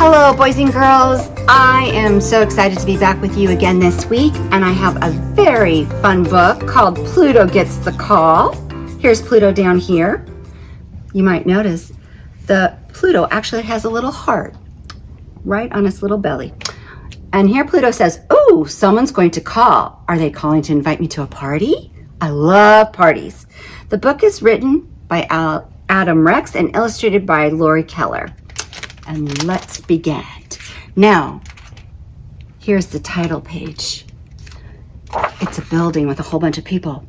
Hello, boys and girls. I am so excited to be back with you again this week, and I have a very fun book called Pluto Gets the Call. Here's Pluto down here. You might notice the Pluto actually has a little heart right on its little belly. And here Pluto says, "Oh, someone's going to call. Are they calling to invite me to a party? I love parties." The book is written by Adam Rex and illustrated by Laurie Keller. And let's begin. Now, here's the title page. It's a building with a whole bunch of people.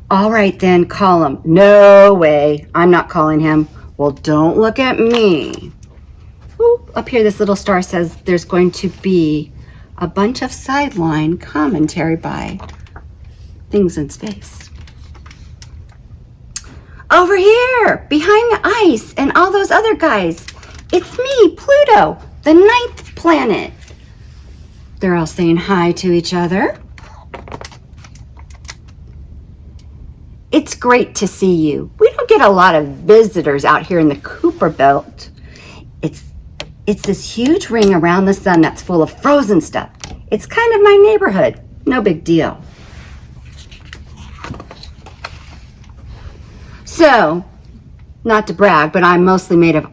All right then, call him. No way, I'm not calling him. Well, don't look at me. Ooh, up here, this little star says there's going to be a bunch of sideline commentary by things in space. Over here, behind the ice and all those other guys, it's me, Pluto, the 9th planet. They're all saying hi to each other. It's great to see you. We don't get a lot of visitors out here in the Kuiper Belt. It's this huge ring around the sun that's full of frozen stuff. It's kind of my neighborhood. No big deal. So, not to brag, but I'm mostly made of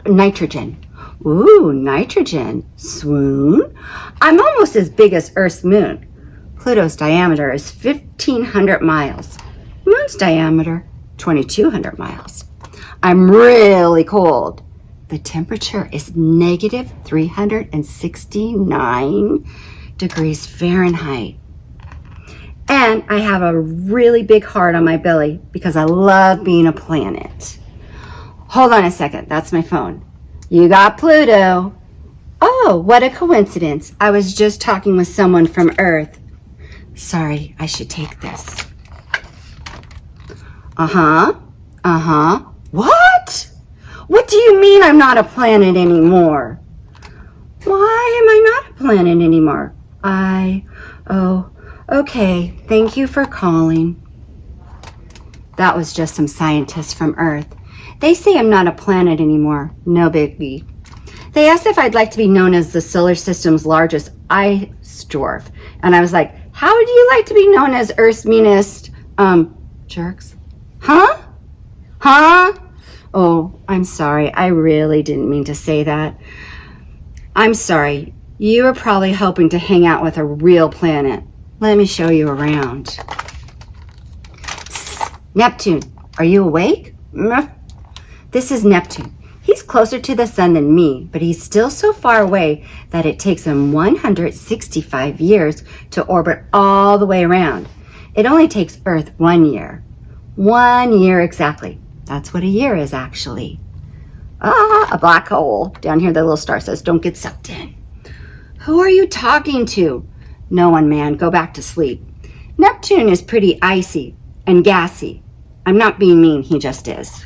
nitrogen. Ooh, nitrogen. Swoon. I'm almost as big as Earth's moon. Pluto's diameter is 1,500 miles. Moon's diameter, 2,200 miles. I'm really cold. The temperature is negative 369 degrees Fahrenheit. And I have a really big heart on my belly because I love being a planet. Hold on a second, that's my phone. You got Pluto. Oh, what a coincidence. I was just talking with someone from Earth. Sorry, I should take this. What? What do you mean I'm not a planet anymore? Why am I not a planet anymore? Okay, thank you for calling. That was just some scientists from Earth. They say I'm not a planet anymore. No biggie. They asked if I'd like to be known as the solar system's largest ice dwarf. And I was like, how would you like to be known as Earth's meanest, jerks? Huh? Oh, I'm sorry. I really didn't mean to say that. I'm sorry. You were probably hoping to hang out with a real planet. Let me show you around. Neptune, are you awake? This is Neptune. He's closer to the sun than me, but he's still so far away that it takes him 165 years to orbit all the way around. It only takes Earth 1 year. 1 year exactly. That's what a year is, actually. A black hole. Down here, the little star says, don't get sucked in. Who are you talking to? No one, man. Go back to sleep. Neptune is pretty icy and gassy. I'm not being mean. He just is.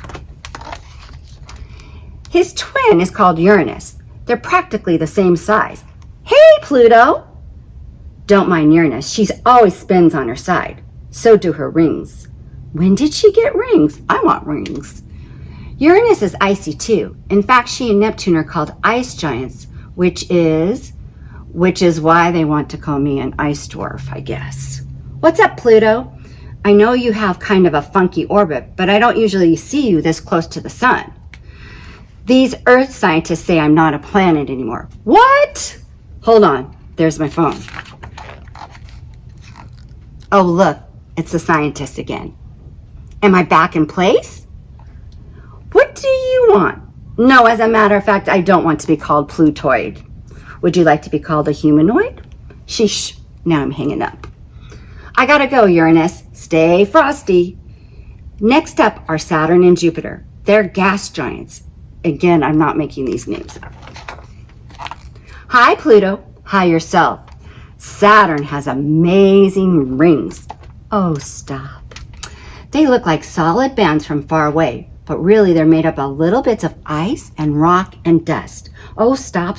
His twin is called Uranus. They're practically the same size. Hey, Pluto! Don't mind Uranus. She always spins on her side. So do her rings. When did she get rings? I want rings. Uranus is icy too. In fact, she and Neptune are called ice giants, which is why they want to call me an ice dwarf, I guess. What's up, Pluto? I know you have kind of a funky orbit, but I don't usually see you this close to the sun. These Earth scientists say I'm not a planet anymore. What? Hold on. There's my phone. Oh, look. It's the scientist again. Am I back in place? What do you want? No, as a matter of fact, I don't want to be called Plutoid. Would you like to be called a humanoid? Sheesh. Now I'm hanging up. I gotta go, Uranus. Stay frosty. Next up are Saturn and Jupiter. They're gas giants. Again, I'm not making these names up. Hi, Pluto. Hi yourself. Saturn has amazing rings. Oh, stop. They look like solid bands from far away, but really they're made up of little bits of ice and rock and dust. Oh, stop.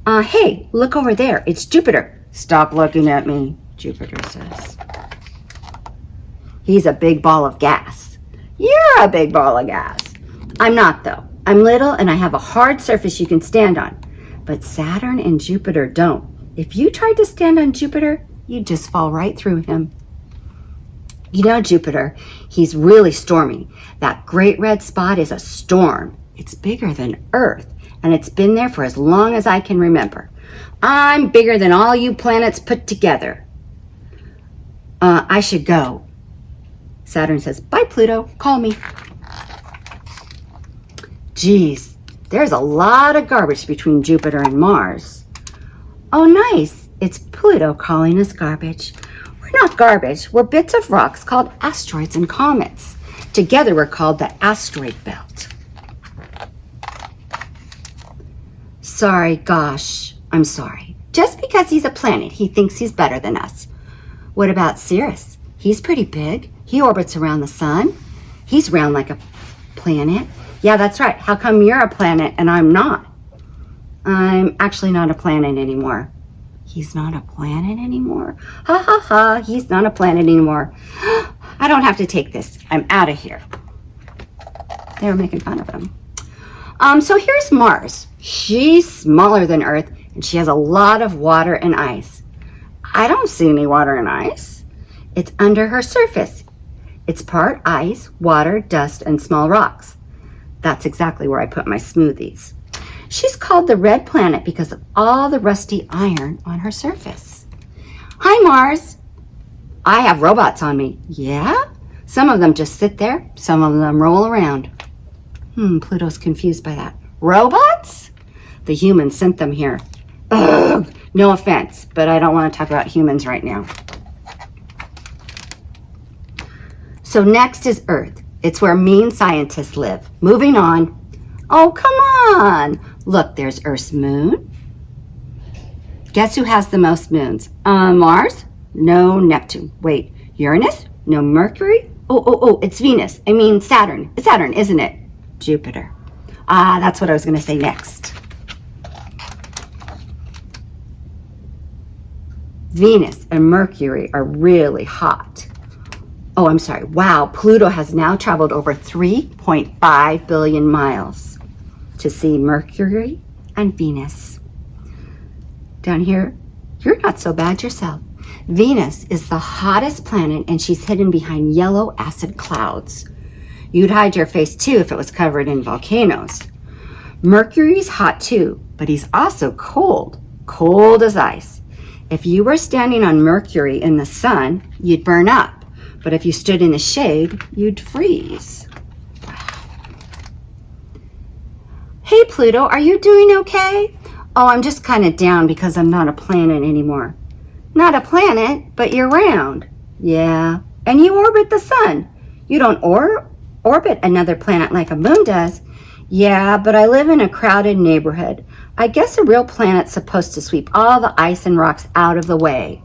Hey, look over there. It's Jupiter. Stop looking at me, Jupiter says. He's a big ball of gas. You're a big ball of gas. I'm not, though. I'm little and I have a hard surface you can stand on. But Saturn and Jupiter don't. If you tried to stand on Jupiter, you'd just fall right through him. You know Jupiter, he's really stormy. That great red spot is a storm. It's bigger than Earth, and it's been there for as long as I can remember. I'm bigger than all you planets put together. I should go. Saturn says, bye Pluto, call me. Geez, there's a lot of garbage between Jupiter and Mars. Oh nice, it's Pluto calling us garbage. We're not garbage, we're bits of rocks called asteroids and comets. Together we're called the asteroid belt. Sorry, gosh, I'm sorry. Just because he's a planet, he thinks he's better than us. What about Sirius? He's pretty big. He orbits around the sun. He's round like a planet. Yeah, that's right. How come you're a planet and I'm not? I'm actually not a planet anymore. He's not a planet anymore? Ha ha ha, he's not a planet anymore. I don't have to take this. I'm out of here. They were making fun of him. So here's Mars. She's smaller than Earth and she has a lot of water and ice. I don't see any water and ice. It's under her surface. It's part ice, water, dust, and small rocks. That's exactly where I put my smoothies. She's called the red planet because of all the rusty iron on her surface. Hi, Mars. I have robots on me. Yeah? Some of them just sit there. Some of them roll around. Pluto's confused by that. Robots? The humans sent them here. Ugh, no offense, but I don't want to talk about humans right now. So next is Earth. It's where mean scientists live. Moving on. Oh, come on. Look, there's Earth's moon. Guess who has the most moons? Mars? No, Neptune. Wait, Uranus? No, Mercury? Oh, it's Venus. I mean Saturn. It's Saturn, isn't it? Jupiter. That's what I was going to say next. Venus and Mercury are really hot. Oh, I'm sorry. Wow, Pluto has now traveled over 3.5 billion miles to see Mercury and Venus. Down here, you're not so bad yourself. Venus is the hottest planet and she's hidden behind yellow acid clouds. You'd hide your face too if it was covered in volcanoes. Mercury's hot too, but he's also cold, cold as ice. If you were standing on Mercury in the sun, you'd burn up. But if you stood in the shade, you'd freeze. Hey, Pluto, are you doing okay? Oh, I'm just kind of down because I'm not a planet anymore. Not a planet, but you're round. Yeah, and you orbit the sun. You don't orbit another planet like a moon does. Yeah, but I live in a crowded neighborhood. I guess a real planet's supposed to sweep all the ice and rocks out of the way.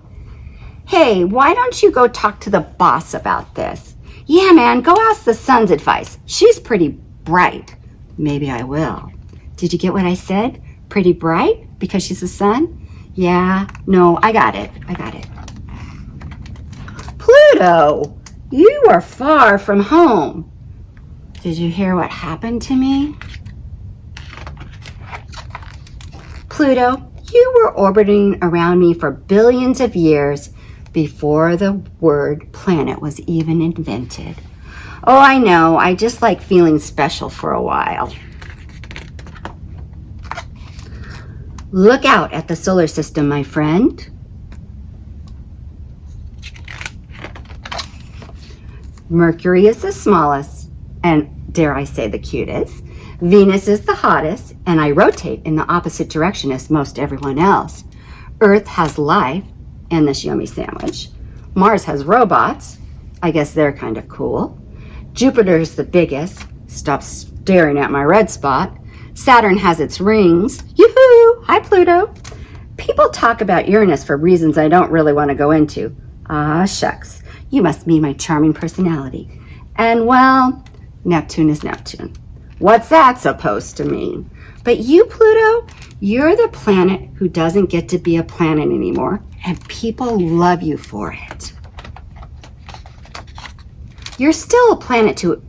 Hey, why don't you go talk to the boss about this? Yeah, man, go ask the sun's advice. She's pretty bright. Maybe I will. Did you get what I said? Pretty bright? Because she's the sun? Yeah, no, I got it. Pluto, you are far from home. Did you hear what happened to me? Pluto, you were orbiting around me for billions of years before the word planet was even invented. Oh, I know. I just like feeling special for a while. Look out at the solar system, my friend. Mercury is the smallest, and dare I say the cutest. Venus is the hottest, and I rotate in the opposite direction as most everyone else. Earth has life and this yummy sandwich. Mars has robots. I guess they're kind of cool. Jupiter is the biggest. Stop staring at my red spot. Saturn has its rings. Yoo-hoo! Hi, Pluto. People talk about Uranus for reasons I don't really want to go into. Ah, shucks. You must mean my charming personality. And, well, Neptune is Neptune. What's that supposed to mean? But you, Pluto, you're the planet who doesn't get to be a planet anymore, and people love you for it. You're still a planet to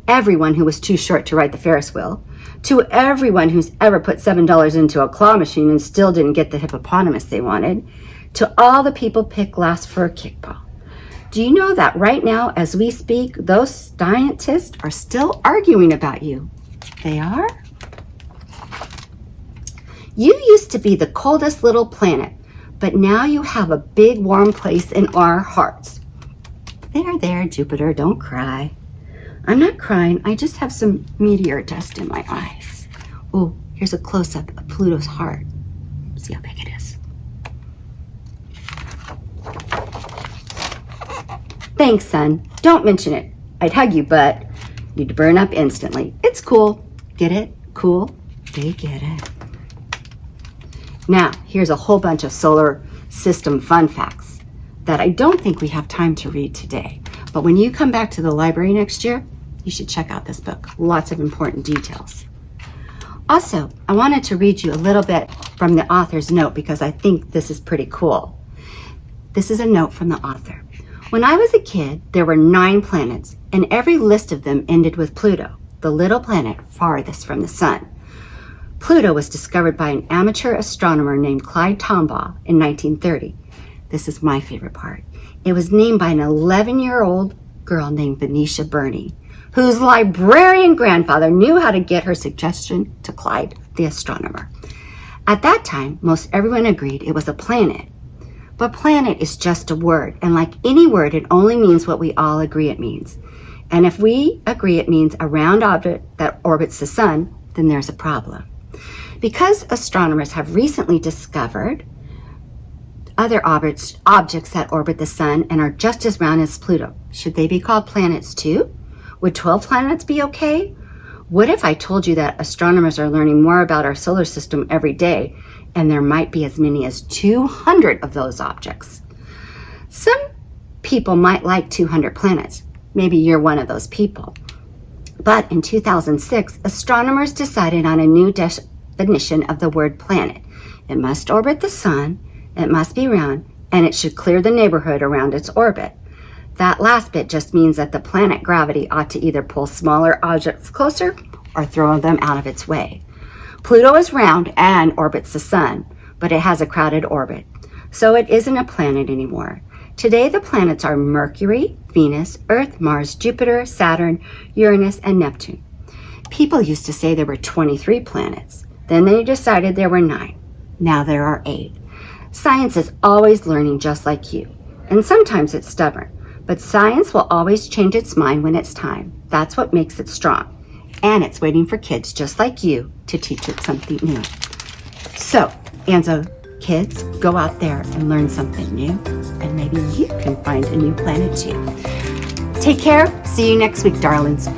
everyone who was too short to ride the Ferris wheel, to everyone who's ever put $7 into a claw machine and still didn't get the hippopotamus they wanted, to all the people picked last for a kickball. Do you know that right now, as we speak, those scientists are still arguing about you? They are? You used to be the coldest little planet, but now you have a big warm place in our hearts. There, Jupiter, don't cry. I'm not crying, I just have some meteor dust in my eyes. Oh, here's a close-up of Pluto's heart. See how big it is. Thanks, son. Don't mention it. I'd hug you, but you'd burn up instantly. It's cool. Get it? Cool? They get it. Now, here's a whole bunch of solar system fun facts that I don't think we have time to read today. But when you come back to the library next year, you should check out this book. Lots of important details. Also, I wanted to read you a little bit from the author's note because I think this is pretty cool. This is a note from the author. When I was a kid, there were 9 planets, and every list of them ended with Pluto, the little planet farthest from the sun. Pluto was discovered by an amateur astronomer named Clyde Tombaugh in 1930. This is my favorite part. It was named by an 11-year-old girl named Venetia Burney, whose librarian grandfather knew how to get her suggestion to Clyde, the astronomer. At that time, most everyone agreed it was a planet. But planet is just a word, and like any word, it only means what we all agree it means. And if we agree it means a round object that orbits the sun, then there's a problem. Because astronomers have recently discovered other objects that orbit the sun and are just as round as Pluto, should they be called planets too? Would 12 planets be okay? What if I told you that astronomers are learning more about our solar system every day, and there might be as many as 200 of those objects? Some people might like 200 planets. Maybe you're one of those people. But in 2006, astronomers decided on a new definition of the word planet. It must orbit the sun, it must be round, and it should clear the neighborhood around its orbit. That last bit just means that the planet gravity ought to either pull smaller objects closer or throw them out of its way. Pluto is round and orbits the sun, but it has a crowded orbit, so it isn't a planet anymore. Today, the planets are Mercury, Venus, Earth, Mars, Jupiter, Saturn, Uranus, and Neptune. People used to say there were 23 planets. Then they decided there were 9. Now there are 8. Science is always learning just like you, and sometimes it's stubborn. But science will always change its mind when it's time. That's what makes it strong. And it's waiting for kids just like you to teach it something new. So, Anzo, kids, go out there and learn something new. And maybe you can find a new planet too. Take care. See you next week, darlings.